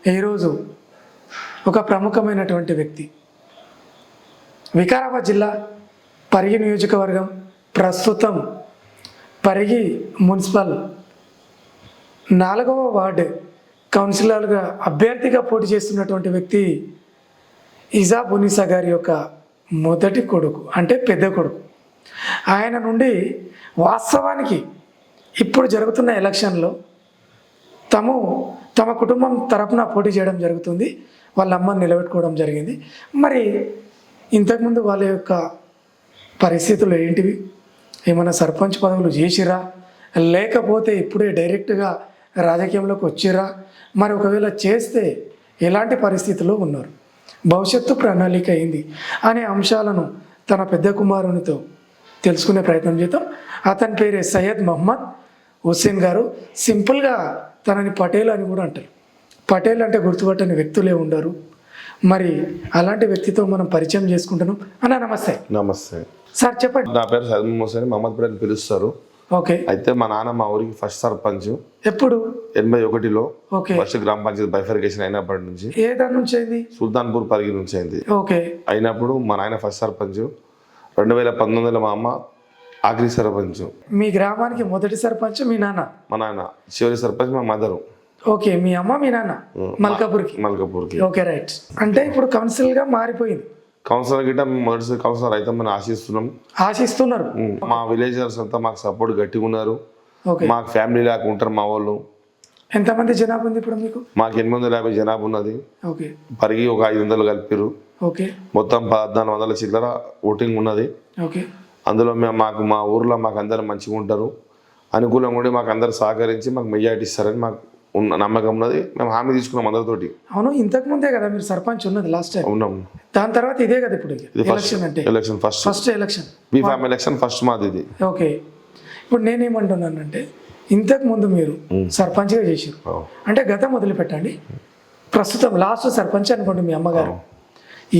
ఈరోజు ఒక ప్రముఖమైనటువంటి వ్యక్తి వికారాబాద్ జిల్లా పరిగి నియోజకవర్గం ప్రస్తుతం పరిగి మున్సిపల్ 4వ వార్డు కౌన్సిలర్గా అభ్యర్థిగా పోటీ చేస్తున్నటువంటి వ్యక్తి ఇజాబ్ ఉన్నీసా గారి యొక్క మొదటి కొడుకు అంటే పెద్ద కొడుకు. ఆయన నుండి వాస్తవానికి ఇప్పుడు జరుగుతున్న ఎలక్షన్లో తమ కుటుంబం తరపున పోటీ చేయడం జరుగుతుంది. వాళ్ళ అమ్మని నిలబెట్టుకోవడం జరిగింది. మరి ఇంతకుముందు వాళ్ళ యొక్క పరిస్థితులు ఏంటివి? ఏమైనా సర్పంచ్ పదవులు చేసిరా, లేకపోతే ఇప్పుడే డైరెక్ట్గా రాజకీయంలోకి వచ్చిరా? మరి ఒకవేళ చేస్తే ఎలాంటి పరిస్థితుల్లో ఉన్నారు, భవిష్యత్తు ప్రణాళిక అయింది అనే అంశాలను తన పెద్ద కుమారునితో తెలుసుకునే ప్రయత్నం చేద్దాం. అతని పేరే సయ్యద్ మహమ్మద్ హుస్సేన్ గారు. సింపుల్గా తనని పటేల్ అని కూడా అంటారు. పటేల్ అంటే గుర్తుపట్టని వ్యక్తులే ఉండరు. మరి అలాంటి వ్యక్తితో మనం పరిచయం చేసుకుంటున్నాం. అన్న నమస్తే. నమస్తే సార్, చెప్పండి. నా పేరు సయ్యద్ హుస్సేన్ మహమ్మద్ పేరు పిలుస్తారు. ఓకే. అయితే మా నాన్న మా ఊరికి ఫస్ట్ సర్పంచ్ ఎప్పుడు? 81లో. ఓకే. ఫస్ట్ గ్రామ పంచాయతీ బైఫర్కేషన్ అయినప్పటి నుంచి. ఏ దాని నుంచి అయింది? సుల్తాన్పూర్ పరిగి నుంచి అయింది. ఓకే. అయినప్పుడు మా నాయన ఫస్ట్ సర్పంచ్. 2019లో మా అమ్మ ఆఖరి సర్పంచ్. మీ గ్రామానికి మొదటి సర్పంచ్ మీ నాన్న? మా నాన్న చివరి సర్పంచ్ మా మదరు. ఓకే. మీ అమ్మ మీ నాన్న మల్కాపూర్కి. Okay, right. అంటే ఇప్పుడు కౌన్సిల్గా మారిపోయింది. కౌన్సిలర్ గిట్ట మొదటి కౌన్సిలర్ అవుతామని ఆశిస్తున్నారు. మా విలేజర్స్ అంతా మాకు సపోర్ట్ గట్టిగా ఉన్నారు. ఓకే. మాకు ఫ్యామిలీ లాగా ఉంటారు మా వాళ్ళు. ఎంతమంది జనాభా ఉంది ఇప్పుడు మీకు? మాకు 850 జనాభా ఉన్నది. ఓకే. పరిగి ఒక 500 కలిపారు. ఓకే. మొత్తం 1400 చిల్లర ఓటింగ్ ఉన్నది. ఓకే. అందులో మా ఊర్లో మాకు అందరు మంచిగా ఉంటారు, అనుకూలంగా ఉండి మాకు అందరు సహకరించి మాకు మెజారిటీ ఇస్తారని మాకు ఉన్న నమ్మకం ఉన్నది. మేము హామీ తీసుకున్నాం అందరితోటి. అవును, ఇంతకు ముందే కదా మీరు సర్పంచ్ ఉన్నది లాస్ట్ టైం? ఉన్నాం. దాని తర్వాత ఇదే కదా ఇప్పుడు ఎలక్షన్? అంటే election first election B form election first మాది ఇది. ఓకే. ఇప్పుడు నేనేమంటున్నానంటే ఇంతకు ముందు మీరు సర్పంచ్గా చేసారు అంటే గతం వదిలిపెట్టండి, ప్రస్తుతం లాస్ట్ సర్పంచ్ అనుకోండి మీ అమ్మగారు,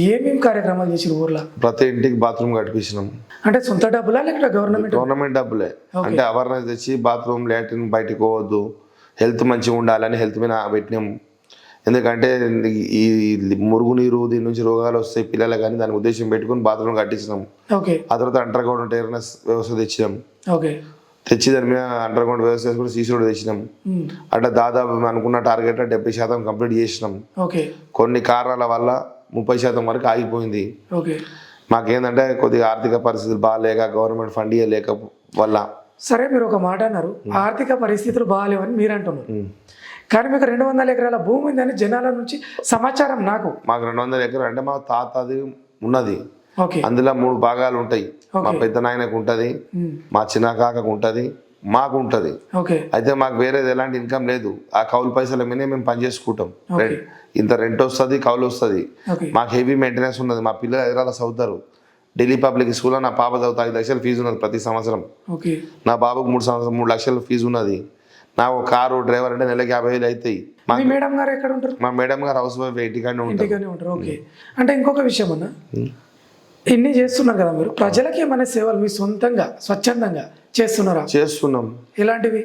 ఏమేమి కార్యక్రమాలు చేసారు ఊర్లో? ప్రతి ఇంటికి బాత్రూమ్ కట్టించినాం. అంటే సొంత డబ్బులా లేకపోతే గవర్నమెంట్ డబ్బులే. అంటే అవేర్నెస్ తెచ్చి బాత్రూమ్ లాట్రిన్ బయటకు పోవద్దు, హెల్త్ మంచిగా ఉండాలని హెల్త్ మీద పెట్టినాం. ఎందుకంటే ఈ మురుగునీరు దీని నుంచి రోగాలు వస్తాయి పిల్లలు కానీ దాని ఉద్దేశం పెట్టుకుని బాత్రూమ్ కట్టించినాం. ఓకే. ఆ తర్వాత అండర్ గ్రౌండ్ ఎయిర్నెస్ వ్యవస్థ తెచ్చినాం. ఓకే. తెచ్చి దాని మీద అండర్ గ్రౌండ్ వ్యవస్థ కూడా సీసీ రోడ్ తెచ్చినాం. అట్లా దాదాపు అనుకున్న టార్గెట్ 70% కంప్లీట్ చేసినాం. ఓకే. కొన్ని కారణాల వల్ల 30% వరకు ఆగిపోయింది. ఓకే. మాకేందంటే కొద్దిగా ఆర్థిక పరిస్థితులు బాగాలేక గవర్నమెంట్ ఫండ్ ఇవ్వలేక వల్ల. సరే, మీరు ఒక మాట అన్నారు, ఆర్థిక పరిస్థితులు బాగాలేవని మీరు అంటున్నారు. కానీ మీకు 200 ఎకరాల భూమి ఉందని జనాల నుంచి సమాచారం. మాకు 200 ఎకరాలు అంటే మా తాతది ఉన్నది. ఓకే. అందులో 3 భాగాలు ఉంటాయి. మా పెద్ద నాయనకు ఉంటది, మా చిన్న కాకకు ఉంటది, మాకు ఉంటది. ఓకే. అయితే మాకు వేరేది ఎలాంటి ఇన్కమ్ లేదు. ఆ కౌలు పైసల మీదే మేము పని చేసుకుంటాం. ఇంత రెంట్ వస్తుంది, కౌలు వస్తుంది. మాకు హెవీ మెయింటెనెన్స్ ఉన్నది. మా పిల్లలు హైదరాబాద్ చదువుతారు. ఢిల్లీ పబ్లిక్ స్కూల్లో నా పాప చదువుతా 5 లక్షల ఫీజు ఉన్నది ప్రతి సంవత్సరం. నా బాబుకు 3 లక్షల ఫీజు ఉన్నది. నాకు కారు డ్రైవర్ అంటే నెలకి 50,000 అవుతాయి. మేడం గారు ఎక్కడ ఉంటారు? మా మేడం గారు హౌస్ వైఫ్, ఇంటికానే ఉంటారు. ఓకే. అంటే ఇంకొక విషయం అన్న, ఇన్ని చేస్తున్నారు కదా మీరు, ప్రజలకి ఏమైనా సేవలు మీ సొంతంగా స్వచ్ఛందంగా చేస్తున్నారా? చేస్తున్నాం. ఎలాంటివి?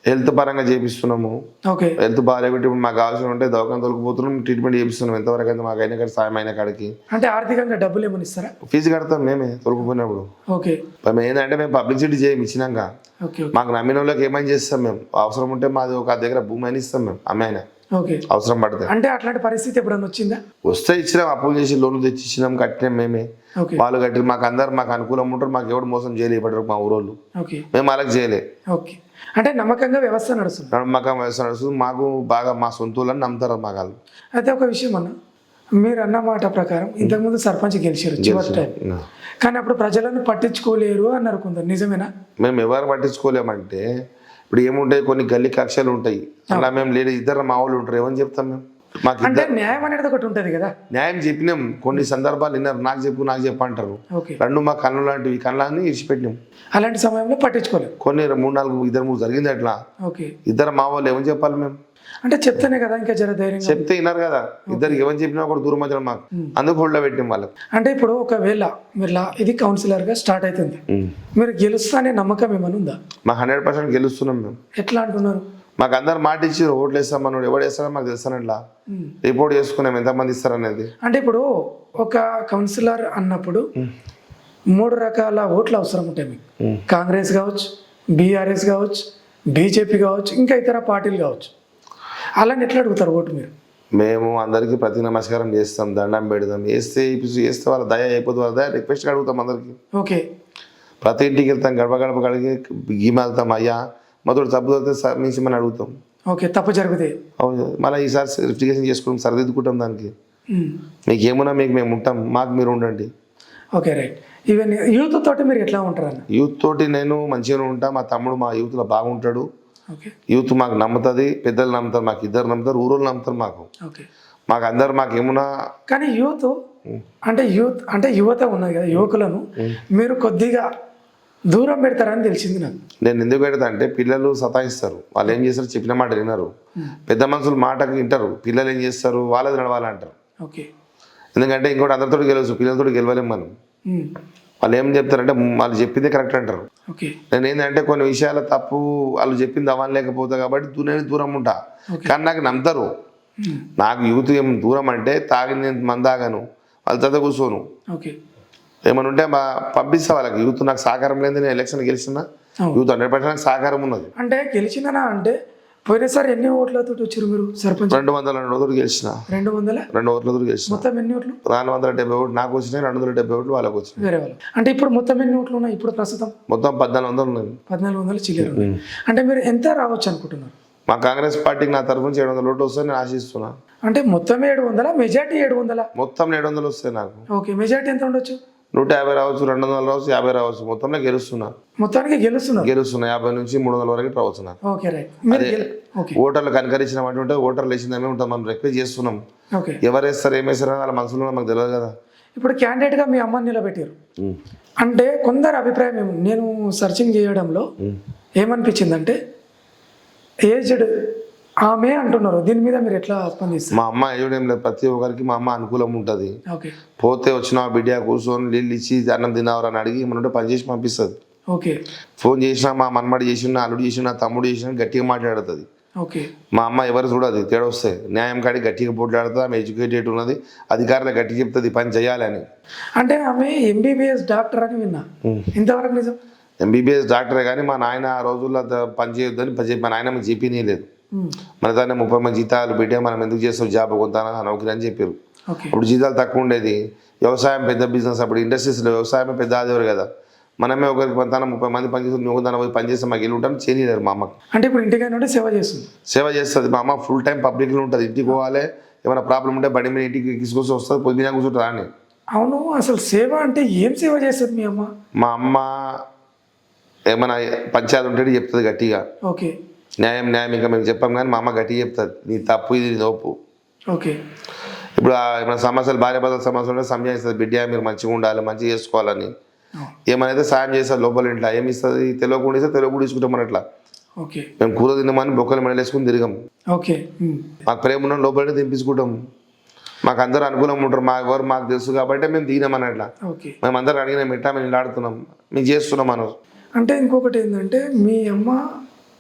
హెల్త్ పరంగా చేపిస్తున్నాము. ఓకే. హెల్త్ బాగాలేకపోతే ఇప్పుడు మాకు కావాల్సిన ఉంటే దవాఖాన తొలగిపోతున్నాం, ట్రీట్మెంట్ చేపిస్తున్నాం. ఎంతవరకు అయితే మాకు అయినా కానీ సాయం అయిన కాడికి. అంటే ఆర్థికంగా డబ్బులు ఏమైనా ఇస్తారా? ఫీజు కడతాం మేమే తొలగిపోయినప్పుడు. ఓకే. మేము ఏంటంటే మేము పబ్లిసిటీ చేయం ఇచ్చినాక. మాకు నమ్మిన వాళ్ళకి ఏమైనా చేస్తాం మేము. అవసరం ఉంటే మాది ఒక దగ్గర భూమి అయినా ఇస్తాం మేము, అమ్మాయి అయినా అవసరం పడితే. అంటే అట్లాంటి పరిస్థితి ఎప్పుడన్నా వచ్చిందా? వస్తే ఇచ్చినాం, అప్పులు చేసి లోన్లు తెచ్చి ఇచ్చినాం, కట్టినాం మేమే. వాళ్ళు కట్టి మాకు అందరు మాకు అనుకూలం ఉంటారు. మాకు ఎవడు మోసం చేయలేపడరు మా ఊరోళ్ళు. మేము వాళ్ళకి చేయలే. ఓకే. అంటే నమ్మకంగా వ్యవస్థ నడుస్తుంది. నమ్మకం వ్యవస్థ నడుస్తుంది. మాకు బాగా మా సొంతూళ్ళని నమ్ముతారు మా వాళ్ళు. అయితే ఒక విషయం అన్న, మీరు అన్న మాట ప్రకారం ఇంతకుముందు సర్పంచ్ గెలిచారు చివరి టైం, కానీ అప్పుడు ప్రజలను పట్టించుకోలేరు అన్నారు కొందరు, నిజమేనా? మేము ఎవరు పట్టించుకోలేమంటే ఇప్పుడు ఏముంటాయి, కొన్ని గల్లీ కక్షలు ఉంటాయి. అలా మేము లేదు, ఇద్దరు మా వాళ్ళు ఉంటారు, ఏమని చెప్తాం మేము? మాకు అంటే న్యాయం అనేది ఒకటి ఉంటుంది కదా. న్యాయం చెప్పినాం, కొన్ని సందర్భాలు విన్నారు, నాకు చెప్పు అంటారు. రెండు మా కళ్ళు లాంటివి, కళ్ళని ఇచ్చిపెట్టినాం. అలాంటి సమయంలో పట్టించుకోలేదు. కొన్ని 3-4 జరిగింది అట్లా. ఇద్దరు మా వాళ్ళు ఏమని చెప్పాలి మేము? అంటే చెప్తేనే కదా ఇంకా జర ధైర్యం. చెప్తే విన్నారు కదా, ఇద్దరికి ఏమని చెప్పినా ఒకటి దూరం మధ్యలో మాకు, అందుకు హోల్డ్ పెట్టినాం వాళ్ళకి. అంటే ఇప్పుడు ఒకవేళ మీరు ఇది కౌన్సిలర్ గా స్టార్ట్ అవుతుంది, మీరు గెలుస్తానే నమ్మకం ఏమైనా ఉందా? మా 100% గెలుస్తున్నాం మేము. ఎట్లా అంటున్నారు? మాకు అందరు మాట ఇచ్చి ఓట్లు వేస్తామన్నాడు, ఎవడు వేస్తాడో మాకు తెలుస్తానట్లా రిపోర్ట్ చేసుకున్నాం ఎంతమంది ఇస్తారనేది. అంటే ఇప్పుడు ఒక కౌన్సిలర్ అన్నప్పుడు 3 రకాల ఓట్లు అవసరం ఉంటాయి మీకు. కాంగ్రెస్ కావచ్చు, బీఆర్ఎస్ కావచ్చు, బీజేపీ కావచ్చు, ఇంకా ఇతర పార్టీలు కావచ్చు. అలాని ఎట్లా అడుగుతారు ఓటు మీరు? మేము అందరికీ ప్రతి నమస్కారం చేస్తాం, దండం పెడతాం. వేస్తే వాళ్ళ దయ అయిపోతుంది, వాళ్ళ దయ రిక్వెస్ట్ అడుగుతాం అందరికి. ఓకే. ప్రతి ఇంటికి వెళ్తాం, గడప గడప కడిగి గీమెళ్తాం, అయ్యా మొదటి తప్పు దొరికితే సార్ నుంచి మనం అడుగుతాం. ఓకే, తప్పు జరిగితే అవును, మళ్ళీ ఈసారి వెరిఫికేషన్ చేసుకుంటాం, సరిదిద్దుకుంటాం. దానికి మీకు ఏమున్నా మీకు మేము ఉంటాం, మాకు మీరు ఉండండి. Okay, right. ఈవెన్ యూత్ తోటి మీరు ఎట్లా ఉంటారు అన్న? యూత్ తోటి నేను మంచిగానే ఉంటా. మా తమ్ముడు మా యూత్లో బాగుంటాడు. ఓకే. యూత్ మాకు నమ్ముతుంది, పెద్దలు నమ్ముతారు, మాకు ఇద్దరు నమ్ముతారు, ఊరోళ్ళు నమ్ముతారు మాకు. ఓకే. మాకు అందరు మాకు ఏమున్నా. కానీ యూత్ అంటే యువత ఉన్నది కదా, యువకులను మీరు కొద్దిగా దూరం పెడతారని తెలిసింది నాకు. నేను ఎందుకు పెడతా అంటే పిల్లలు సతాయిస్తారు, వాళ్ళు ఏం చేస్తారు చెప్పిన మాట వినరు. పెద్ద మనుషులు మాటకు వింటారు, పిల్లలు ఏం చేస్తారు వాళ్ళది నడవాలంటారు. ఓకే. ఎందుకంటే ఇంకోటి అందరితో గెలవచ్చు, పిల్లలతో గెలవలేము మనం. వాళ్ళు ఏం చెప్తారంటే వాళ్ళు చెప్పిందే కరెక్ట్ అంటారు. ఓకే. నేను ఏంటంటే కొన్ని విషయాల తప్పు వాళ్ళు చెప్పింది అవ్వలేకపోతా కాబట్టి నేను దూరం ఉంటా. కానీ నాకు నమ్ముతారు. నాకు యూత్ ఏం దూరం అంటే తాగి నేను మందాగాను, వాళ్ళ చేత కూర్చోను. ఓకే. ఏమని ఉంటే పంపిస్తా వాళ్ళకి. యూత్ నాకు సహకారం లేదు, నేను ఎలక్షన్ గెలిచినా యూత్ 100% నాకు సహకారం ఉన్నది. అంటే గెలిచినా అంటే పోయినసారి ఎన్ని ఓట్లతో వచ్చారు మీరు సర్పంచ్? 202 ఓట్లు గెలిచిన. 202 ఓట్లతో గెలిచిన. మొత్తం ఎన్ని ఓట్లు? 470 ఓట్లు నాకు వచ్చినాయి, 270 ఓట్లు వాళ్ళకి వచ్చినాయి వేరే వాళ్ళు. అంటే ఇప్పుడు మొత్తం ఎన్ని ఓట్లు ఉన్నాయి ఇప్పుడు ప్రస్తుతం? మొత్తం 1400 ఉన్నాయి. 1400 చిల్లర ఉన్నాయి. అంటే మీరు ఎంత రావచ్చు అనుకుంటున్నారు? మా కాంగ్రెస్ పార్టీకి నా తరఫు నుంచి 700 ఓట్లు వస్తాయని నేను ఆశిస్తున్నా. అంటే మొత్తం 700, మెజార్టీ 700? మొత్తం 700 వస్తాయి నాకు. ఓకే. మెజార్టీ ఎంత ఉండొచ్చు? 150 రావచ్చు, 200 రావచ్చు, 50 రావచ్చు. మొత్తంలో గెలుస్తున్నా. మొత్తానికి గెలుస్తున్నా 50 నుంచి 300 వరకు రావచ్చు నాకు. Okay, right. ఓటర్లు కనకరించినటువంటి ఓటర్లు వేసిందమే ఉంటుంది, మనం రిక్వెస్ట్ చేస్తున్నాం. ఓకే. ఎవరు వేస్తారు ఏం వేస్తారో వాళ్ళ మనసులో మాకు తెలియదు కదా. ఇప్పుడు క్యాండిడేట్గా మీ అమ్మని నిలబెట్టారు అంటే కొందరు అభిప్రాయం నేను సర్చింగ్ చేయడంలో ఏమనిపించిందంటే ఏజ్డ్ ఆమె అంటున్నారు. దీని మీద మీరు ఎట్లా స్పందిస్తారు? మా అమ్మ ఏజ్డ్ ఏం లేదు, ప్రతి ఒక్కరికి మా అమ్మ అనుకూలం ఉంటుంది. ఓకే. పోతే వచ్చిన బిడ్డ కూర్చొని నీళ్ళు ఇచ్చి అన్నం తినవరా అని అడిగి ఏమన్నా పని చేసి పంపిస్తుంది. ఓకే. ఫోన్ చేసినా మా మనమడి చేసిన, అల్లుడు చేసిన, తమ్ముడు చేసిన గట్టిగా మాట్లాడుతుంది. ఓకే. మా అమ్మ ఎవరు చూడదు, తేడా వస్తాయి. న్యాయం కాడి గట్టిగా పోట్లాడుతుంది, ఆమె ఎడ్యుకేటెడ్ ఉన్నది, అధికారులు గట్టిగా చెప్తుంది పని చేయాలని. అంటే ఆమె ఎంబీబీఎస్ డాక్టర్ అని విన్నా, ఇంతవరకు నిజం? ఎంబీబీఎస్ డాక్టరే కానీ మా నాయన ఆ రోజుల్లో పని చేయొద్దని మా నాయన జీపీనీ లేదు. మన దాన్ని 30 మంది జీతాలు బిడ్డ మనం ఎందుకు చేస్తాం జాబ్ కొంత నౌకరీ అని చెప్పారు. అప్పుడు జీతాలు తక్కువ ఉండేది, వ్యవసాయం పెద్ద బిజినెస్. అప్పుడు ఇండస్ట్రీస్లో వ్యవసాయమే పెద్ద ఆదేవారు కదా. మనమే ఒకరికి పంతాన 30 మంది పని చేస్తుంది, నువ్వు దాని పని చేస్తే మాకు వెళ్ళి ఉంటాం చేయలేరు మా అమ్మకి. అంటే ఇప్పుడు ఇంటికైనా సేవ చేస్తుంది మా అమ్మ. ఫుల్ టైం పబ్లిక్లో ఉంటుంది, ఇంటికి పోవాలి, ఏమైనా ప్రాబ్లం ఉంటే బండి మీద ఇంటికి తీసుకొచ్చి వస్తుంది, పొద్దున కూర్చుంటుంది అని. అవును, అసలు సేవ అంటే ఏం సేవ చేస్తుంది మీ అమ్మ? మా అమ్మ ఏమైనా పంచాయతీ ఉంటే చెప్తుంది గట్టిగా. ఓకే. న్యాయం ఇంకా మేము చెప్పాం కానీ మా అమ్మ గట్టిగా చెప్తుంది, నీ తప్పు ఇది, నీ తప్పు. ఓకే. ఇప్పుడు ఏమైనా సమస్యలు, భార్యాభర్తల సమస్యలు ఉంటే సంజాయిస్తుంది, బిడ్డ మీరు మంచిగా ఉండాలి, మంచిగా చేసుకోవాలని. ఏమైనా సాయం చేస్తుంది లోపల ఇంట్లో. ఏమి ఇస్తుంది తెలియకుండా ఇస్తే తెలియకుండా తీసుకుంటాం మన ఇట్లా. ఓకే. మేము కూర తిన్నామని బొక్కలు మెడలేసుకుని తిరిగాం. ఓకే. మాకు ప్రేమ ఉన్న లోపలనే తినిపించుకుంటాం. మాకు అందరూ అనుకూలం ఉంటారు, ఎవరు మాకు తెలుసు కాబట్టి మేము దిగినామని అట్లా. మేము అందరూ అడిగినా మెట్టా మేము ఆడుతున్నాం, మేము చేస్తున్నాం మనం. అంటే ఇంకొకటి ఏంటంటే మీ అమ్మ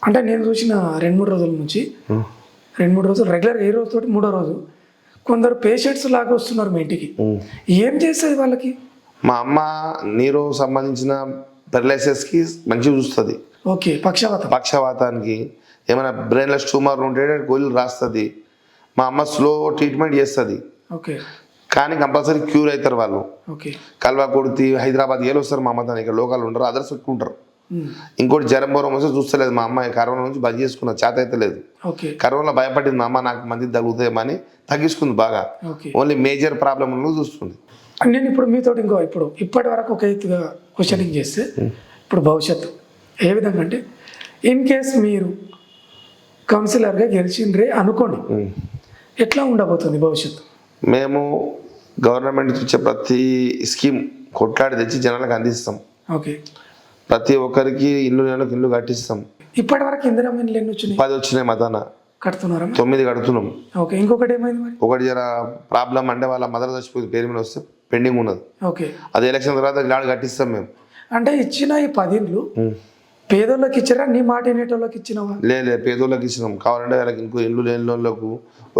అంటే నేను చూసిన 2-3 రోజుల నుంచి 2-3 రోజులు రెగ్యులర్ ఏ రోజు తోటి 3వ రోజు కొందరు పేషెంట్స్ లాగా వస్తున్నారు మీ ఇంటికి. ఏం చేస్తుంది వాళ్ళకి? మా అమ్మ నీరు సంబంధించిన పెరలైసిస్కి మంచిగా చూస్తుంది. ఓకే. పక్షవాతానికి ఏమైనా బ్రెయిన్లో ట్యూమర్ ఉంటే గోళీలు రాస్తుంది. మా అమ్మ స్లో ట్రీట్మెంట్ చేస్తుంది. ఓకే. కానీ కంపల్సరీ క్యూర్ అవుతారు వాళ్ళు. ఓకే. కల్వా కొడితే హైదరాబాద్ ఏళ్ళు వస్తారు మా అమ్మ, దాని ఇక్కడ లోకల్ ఉంటారు, అదర్స్ ఎక్కువ ఉంటారు. ఇంకోటి జ్వరం బోరం వస్తే చూస్తలేదు మా అమ్మ. కరోనా నుంచి బంద్ చేసుకున్నది, చేత అయితే లేదు. కరోనా భయపడింది మా అమ్మ, నాకు మంది తగ్గుతాయేమని తగ్గించుకుంది బాగా. ఓన్లీ మేజర్ ప్రాబ్లమ్ చూస్తుంది. నేను ఇప్పుడు మీతో ఇప్పుడు ఇప్పటి వరకు ఒక ఎత్తుగా క్వశ్చనింగ్ చేస్తే ఇప్పుడు భవిష్యత్తు ఏ విధంగా అంటే ఇన్ కేస్ మీరు కౌన్సిలర్గా గెలిచిండ్రే అనుకోండి, ఎట్లా ఉండబోతుంది భవిష్యత్తు? మేము గవర్నమెంట్ ఇచ్చే ప్రతి స్కీమ్ కొట్లాడి తెచ్చి జనాలకు అందిస్తాం. ఓకే. ప్రతి ఒక్కరికి ఇల్లు కట్టిస్తాం. ఇప్పటి వరకు ఇందిరమ్మ ఇల్లు ఎన్ని వచ్చినాయి? 10 వచ్చినాయి. మతాన కడుతున్నారా? 9 కడుతున్నాం. ఓకే. ఇంకొకటి ఏమైంది మరి? ఒకటి జర ప్రాబ్లం అంటే వాళ్ళ మదర్ చచ్చిపోయింది, పేరు మీద వస్తే పెండింగ్ ఉన్నది. ఓకే. అది ఎలక్షన్ తర్వాత ఇలాంటి కట్టిస్తాం మేము. అంటే ఇచ్చిన ఈ 10 ఇండ్లు పేదోళ్ళకి ఇచ్చారా నీ మాట వినేటోళ్ళకి ఇచ్చినావా? లేదు పేదోళ్ళకి ఇచ్చినాం. కావాలంటే వాళ్ళకి ఇంకో ఇల్లు లేని వాళ్ళకు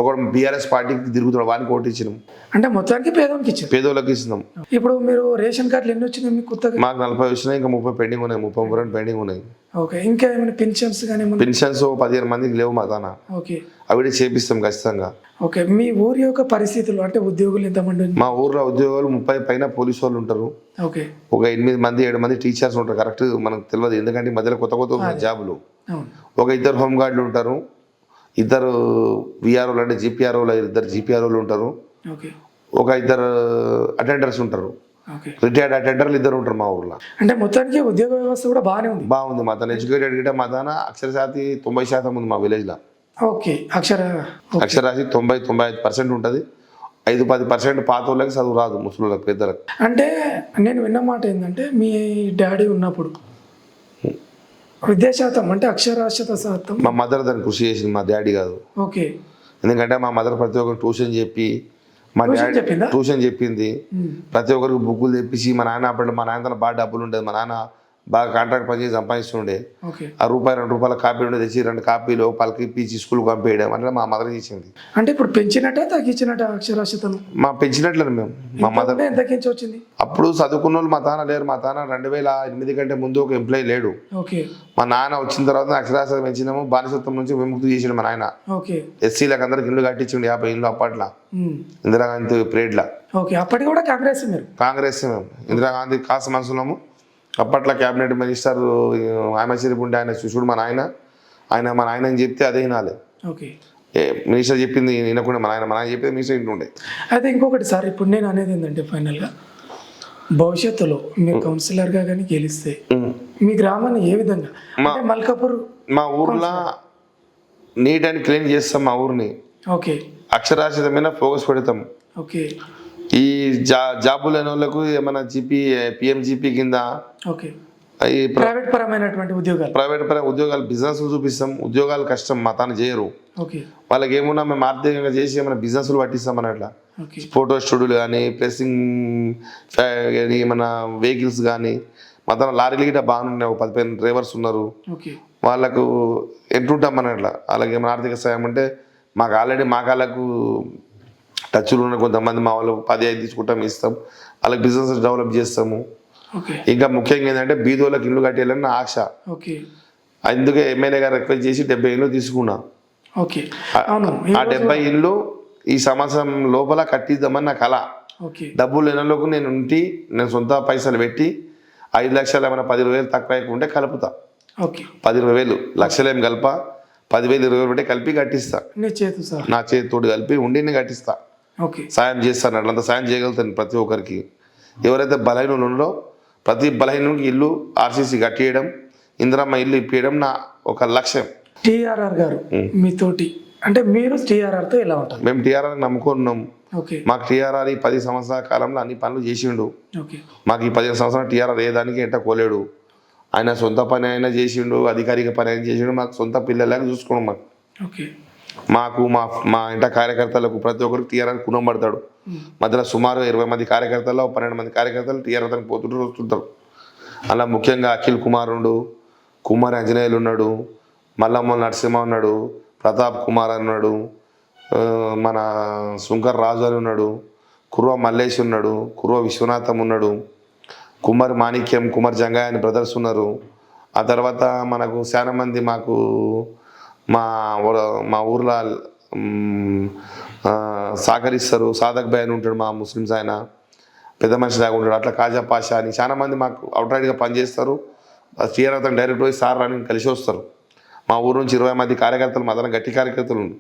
ఒకడు బీఆర్ఎస్ పార్టీకి తిరుగుతాడు వానికి ఓటు ఇచ్చినాం. అంటే మొత్తానికి పేదోళ్ళకి ఇచ్చారు. పేదోళ్ళకి ఇచ్చినాం. ఇప్పుడు మీరు రేషన్ కార్డులు ఎన్ని వచ్చినాయి మీకు కొత్తగా? మాకు 40 వచ్చినాయి, ఇంకా 30 పెండింగ్ ఉన్నాయి, 32 పెండింగ్ ఉన్నాయి. ఓకే, ఇంకా ఏమైనా పెన్షన్స్ కానీ ఏమన్నా? పెన్షన్స్ 15 మందికి లేవు మా తాన. ఓకే అవి చేపిస్తాం ఖచ్చితంగా. ఓకే, మీ ఊరి యొక్క పరిస్థితులు అంటే ఉద్యోగులు ఎంతమంది? మా ఊర్లో ఉద్యోగాలు 30 పైన పోలీసు వాళ్ళు ఉంటారు. ఓకే, ఒక 8 మంది 7 మంది టీచర్స్ ఉంటారు. కరెక్ట్ మనకు తెలియదు, ఎందుకంటే ఈ మధ్యలో కొత్త ఉన్నాయి జాబులు. అవును. ఒక 2 హోమ్ గార్డులు ఉంటారు, 2 విఆర్ఓలు అంటే జీపీఆర్ఓలు 2 జీపీఆర్ఓలు ఉంటారు, ఓకే, ఒక 2 అటెండర్స్ ఉంటారు. ఓకే, రిటైర్డ్ అటెండర్లు 2 ఉంటారు మా ఊర్లో. అంటే మొత్తానికి ఉద్యోగ వ్యవస్థ కూడా బాగానే బాగుంది. మా తన ఎడ్యుకేటెడ్ గిట్ట మా తన అక్షరశాతి 90% ఉంది మా విలేజ్లో. ఓకే, అక్షరాస్యత 90-95% ఉంటుంది. 5-10% పాత వాళ్ళకి చదువు రాదు, ముసలిళ్ళకి పెద్దలకు. అంటే నేను విన్న మాట ఏంటంటే మీ డాడీ ఉన్నప్పుడు విద్యాశాతం అంటే అక్షరాస్యత శాతం మా మదర్ దాన్ని కృషి చేసింది, మా డాడీ కాదు. ఓకే, ఎందుకంటే మా మదర్ ప్రతి ఒక్కరు ట్యూషన్ చెప్పి, మా డాడీ ట్యూషన్ చెప్పింది. ప్రతి ఒక్కరికి బుక్కులు తెప్పించి, మా నాన్న అప్పుడు మా నాన్న బాగా డబ్బులు ఉండేది. మా నాన్న బాగా కాంట్రాక్ట్ పనిచేసి సంపాదిస్తుండే. ఆ ₹1-2 కాపీలు ఉండే తెచ్చి 2 కాపీలు పలకి ఇప్పించి స్కూల్కి పంపేయడం అంటే మా మదర్ చేసింది. అంటే ఇప్పుడు పెంచినట్ట తగ్గించినట్ట అక్షరాస్యతను? మా పెంచినట్లేదు మేము. మా మదర్ ఎంతకించి వచ్చింది? అప్పుడు చదువుకున్న వాళ్ళు మా తాన లేరు. మా తాన 2008 కంటే ముందు ఒక ఎంప్లాయీ లేడు. ఓకే, మా నాన్న వచ్చిన తర్వాత అక్షరాస్యత పెంచినాము. బానిసత్వం నుంచి విముక్తి చేసిండు మా నాయన. ఓకే, ఎస్సీలకు అందరికి ఇల్లు కట్టించిండు, 50 ఇల్లు అప్పట్లో ఇందిరాగాంధీ పీరియడ్లో. ఓకే, అప్పటికి కూడా కాంగ్రెస్? మీరు కాంగ్రెస్ మేము ఇందిరాగాంధీ కాస్త మనసులము. అప్పట్లో క్యాబినెట్ మినిస్టర్ ఆమెచిరిపు ఉండే ఆయన చూసుడు మా నాయన. మా నాయన అని చెప్తే అదే వినాలి. ఓకే, మినిస్టర్ చెప్పింది వినకుండా మా నాయన చెప్తే మినిస్టర్ ఇంటుండే. అయితే ఇంకొకటి సార్, ఇప్పుడు నేను అనేది ఏంటంటే ఫైనల్గా భవిష్యత్తులో మీరు కౌన్సిలర్గా కానీ గెలిస్తే మీ గ్రామాన్ని ఏ విధంగా అంటే మల్కాపూర్ మా ఊర్లో నీట్ అండ్ క్లీన్ చేస్తాం మా ఊరిని. ఓకే, అక్షరాస్యత మీద ఫోకస్ పెడతాం. ఓకే, ఈ జాబులు లేని వాళ్ళకు ఏమైనా పిఎంజిపి కింద ఓకే, ప్రైవేట్ పరమైనటువంటి ఉద్యోగాలు, ప్రైవేట్ పరమైన ఉద్యోగాలు బిజినెస్లు చూపిస్తాం. ఉద్యోగాలు కష్టం, మా తాను చేయరు. ఓకే, వాళ్ళకి ఏమున్నా మేము ఆర్థికంగా చేసి ఏమైనా బిజినెస్లు పట్టిస్తాం అన్నట్లా. ఓకే, ఫోటో స్టూడియోలు కానీ, ప్రెస్సింగ్ కానీ, మన వెహికల్స్ కానీ. మా తన లారీలు గిట్ట బాగున్నాయి, ఒక 15 డ్రైవర్స్ ఉన్నారు. ఓకే, వాళ్ళకు ఎంటుంటాం అన్నట్లా. వాళ్ళకి ఏమైనా ఆర్థిక సాయం అంటే మాకు ఆల్రెడీ మా కాళ్ళకు టచ్లు ఉన్న కొంతమంది మా వాళ్ళు 10-5 తీసుకుంటాం, ఇస్తాం. వాళ్ళకి బిజినెస్ డెవలప్ చేస్తాము. ఓకే, ఇంకా ముఖ్యంగా ఏంటంటే బీదోళ్ళకి ఇల్లు కట్టేయాలని నా ఆశ. ఓకే, అందుకే ఎమ్మెల్యే గారు రిక్వెస్ట్ చేసి 70 ఇల్లు తీసుకున్నా. ఓకే, అవును. ఆ 70 ఇల్లు ఈ సంవత్సరం లోపల కట్టిద్దామని నా కళ. ఓకే, డబ్బులు లేనలోకి నేను సొంత పైసలు పెట్టి 5 లక్షలు ఏమైనా 10,000 తక్కువ అయిపోతే కలుపుతా. ఓకే, 10,000 లక్షలు ఏం కలప, 10,000 20,000 పెట్టి కలిపి కట్టిస్తా. నా చేతితోటి కలిపి ఉండి కట్టిస్తా. ఓకే, సాయం చేస్తాను. అట్లంతా సాయం చేయగలుగుతాను ప్రతి ఒక్కరికి. ఎవరైతే బలహీనులు ఉన్నారో ప్రతి బలహీనునికి ఇల్లు ఆర్సీసీ కట్టియడం, ఇందిరమ్మ ఇల్లు ఇప్పించడం నా ఒక లక్ష్యం. టిఆర్ఆర్ గారు మీతోటి అంటే మీరు టిఆర్ఆర్తో ఎలా ఉంటారు? మేము టిఆర్ఆర్ నమ్ముకున్నాం. ఓకే, మాకు టిఆర్ఆర్ ఈ 10 సంవత్సరాల కాలంలో అన్ని పనులు చేసిండు. ఓకే, మాకు ఈ 15 సంవత్సరాలు టిఆర్ఆర్ ఏ దానికి ఎంట కోలేడు. ఆయన సొంత పని అయినా చేసిండు, అధికారిక పని అయినా చేసిండు. మాకు సొంత పిల్లలాగా చూసుకోండి. మాకు ఓకే, మాకు మా ఇంట కార్యకర్తలకు ప్రతి ఒక్కరికి టీఆర్ఆర్ కుణం పడతాడు. మధ్యలో సుమారు 20 మంది కార్యకర్తలు, 12 మంది కార్యకర్తలు టీఆర్ఆర్ పోతుంటారు, వస్తుంటారు. అలా ముఖ్యంగా అఖిల్ కుమార్ ఉండు, కుమార్ ఆంజనేయులు ఉన్నాడు, మల్లమ్మ నరసింహ ఉన్నాడు, ప్రతాప్ కుమార్ ఉన్నాడు, మన శంకర్ రాజు అని ఉన్నాడు, కుర్వ మల్లేష్ ఉన్నాడు, కుర్వ విశ్వనాథం ఉన్నాడు, కుమార్ మాణిక్యం, కుమార్ జంగాయ అని బ్రదర్స్ ఉన్నారు. ఆ తర్వాత మనకు చాలా మంది మాకు మా ఊర్లో సహకరిస్తారు. సాదక్ భాయ్ అని ఉంటాడు, మా ముస్లిమ్స్ ఆయన పెద్ద మనిషి దాకా ఉంటాడు. అట్లా కాజా పాషా అని చాలా మంది మాకు అవుట్రైట్గా పనిచేస్తారు. టీఆర్ఆర్ డైరెక్ట్ పోయి సార్ అని కలిసి వస్తారు. మా ఊరు నుంచి 20 మంది కార్యకర్తలు, మా దగ్గర గట్టి కార్యకర్తలు ఉండు.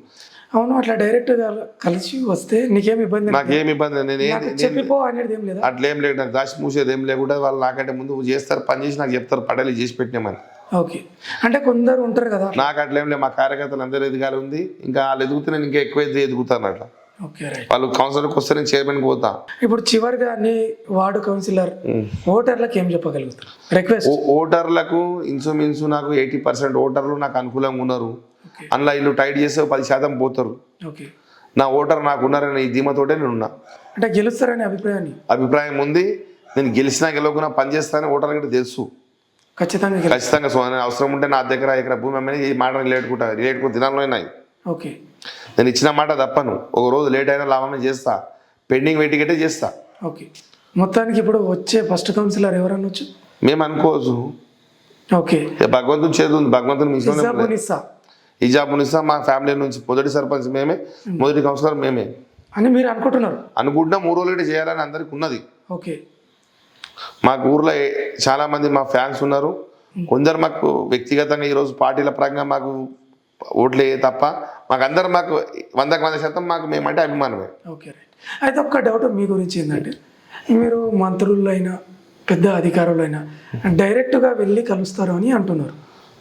అవును, అట్లా డైరెక్ట్గా కలిసి వస్తే నీకేమి ఇబ్బంది? నాకేం ఇబ్బంది, చెప్పిపో అనేది ఏం లేదు. అట్లేం లేదు. నాకు దాచి మూసేది ఏం లేకుండా వాళ్ళు నాకంటే ముందు చేస్తారు, పని చేసి నాకు చెప్తారు, పడేలు చేసి పెట్టినామని. ఓకే, అంటే కొందరు ఉంటారు కదా, నాకు అట్లేం లేదు. మా కార్యకర్తలు అందరూ ఎదగాలి ఉంది. ఇంకా వాళ్ళు ఎదుగుతూ నేను ఇంకా ఎక్కువ ఎదుగుతాను అట్లా. Okay, right. వాళ్ళు కౌన్సిలర్కి వస్తే నేను చైర్మన్కి పోతా. ఇప్పుడు చివరిగా నీ వార్డు కౌన్సిలర్ ఓటర్లకు ఏం చెప్పగలుగుతారు? రిక్వెస్ట్ ఓటర్లకు ఇన్సుమిన్సు నాకు 80% ఓటర్లు నాకు అనుకూలంగా ఉన్నారు. అందులో ఇల్లు టైట్ చేస్తే 10% పోతారు. ఓకే, నా ఓటర్ నాకు ఉన్నారని ఈ ధీమతోటే నేను ఉన్నా. అంటే గెలుస్తారని అభిప్రాయం ఉంది. నేను గెలిచినా గెలవకున్నా పని చేస్తానని ఓటర్లకి తెలుసు. ఖచ్చితంగా గెలుస్తారు. ఖచ్చితంగా అవసరం ఉంటే నా దగ్గర ఇక్కడ భూమి అమ్మని ఈ మాట రిలేట్ దినాల్లో ఉన్నాయి. ఓకే. నేను ఇచ్చిన మాట తప్పను. ఒక రోజు లేట్ అయినా లాభమే చేస్తా, పెండింగ్ వెయిటికెటే చేస్తా. ఓకే. మొత్తానికి ఇప్పుడు వచ్చే ఫస్ట్ కౌన్సిలర్ ఎవరనొచ్చు? మేము అనుకోవచ్చు. ఓకే. భగవంతుని చేతి ఉంది, భగవంతుని ఇజాబునిస్సా ఇజాబునిస్తా. మా ఫ్యామిలీ నుంచి మొదటి సర్పంచ్ మేమే, మొదటి కౌన్సిలర్ మేమే అని మీరు అనుకుంటున్నారు? అనుకుంటున్నా. 3 రోజులు చేయాలని అందరికి ఉన్నది. ఓకే. మాకు ఊర్లో చాలా మంది మా ఫ్యాన్స్ ఉన్నారు. కొందరు మాకు వ్యక్తిగతంగా ఈరోజు పార్టీల పరంగా మాకు ఓట్లే తప్ప మాకు 100% మాకు మేమంటే అభిమానమే. Okay, right. అయితే ఒక్క డౌట్ మీ గురించి ఏంటంటే, మీరు మంత్రులైనా పెద్ద అధికారులైనా డైరెక్ట్గా వెళ్ళి కలుస్తారు అని అంటున్నారు.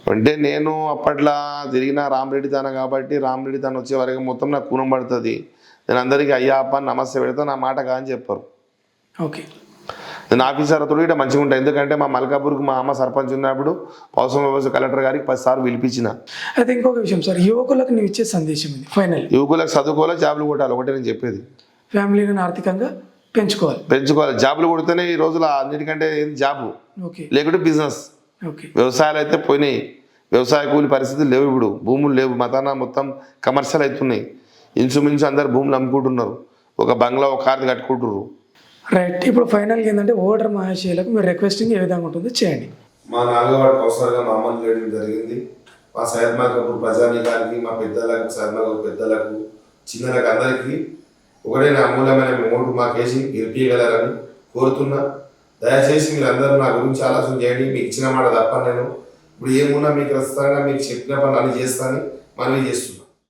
అంటే నేను అప్పట్లో తిరిగిన రామరెడ్డి తాన కాబట్టి రామరెడ్డి తాను వచ్చే వరకు మొత్తం నాకు కూనం పడుతుంది. నేను అందరికీ అయ్యా అప్ప నమస్తే పెడతా, నా మాట కాదని చెప్పారు. ఓకే. నేను ఆఫీసర్ తోడు కూడా మంచిగా ఉంటాయి. ఎందుకంటే మా మల్కాపూర్కి మా అమ్మ సర్పంచ్ ఉన్నప్పుడు అవసరం వ్యవస్థ కలెక్టర్ గారికి 10 సార్లు పిలిపించిన. అయితే ఇంకొక విషయం సార్, యువకులకు నువ్వు ఇచ్చే సందేశం ఇది ఫైనల్. యువకులకు చదువుకోవాలి, జాబులు కొట్టాలి, ఒకటే నేను చెప్పేది. ఫ్యామిలీని ఆర్థికంగా పెంచుకోవాలి. జాబులు కొడితేనే ఈ రోజుల అన్నిటికంటే ఏంది జాబు, ఓకే, లేకుంటే బిజినెస్. ఓకే. వ్యవసాయాలు అయితే పోయినాయి, వ్యవసాయ కూలి పరిస్థితులు లేవు, ఇప్పుడు భూములు లేవు, మతాన మొత్తం కమర్షియల్ అవుతున్నాయి. ఇంచుమించు అందరు భూములు అమ్ముకుంటున్నారు, ఒక బంగ్లా ఒక కార్డు కట్టుకుంటున్నారు. రైట్. ఇప్పుడు ఫైనల్గా ఏంటంటే ఓటర్ మహేషీలకు మీరు రిక్వెస్టింగ్ ఏ విధంగా ఉంటుందో చేయండి. మా 4వ వార్డు కౌన్సిలర్గా మా అమ్మని వేయడం జరిగింది. మా సయ్యద్ మల్కాపూర్ ప్రజానీకానికి, మా పెద్దలకు, సయ్యద్ మల్కాపూర్ పెద్దలకు, చిన్నలకు అందరికీ ఒకటే నా అమూల్యమైన ఓటు మాకేసి గెలిపించగలరని కోరుతున్నా. దయచేసి మీరు అందరూ నా గురించి ఆలోచన చేయండి. మీకు ఇచ్చిన మాట తప్ప నేను ఇప్పుడు ఏమున్నా మీకు ప్రస్తుతంగా మీకు చెప్పిన పనులు అన్ని చేస్తానని మనవి చేస్తున్నాను.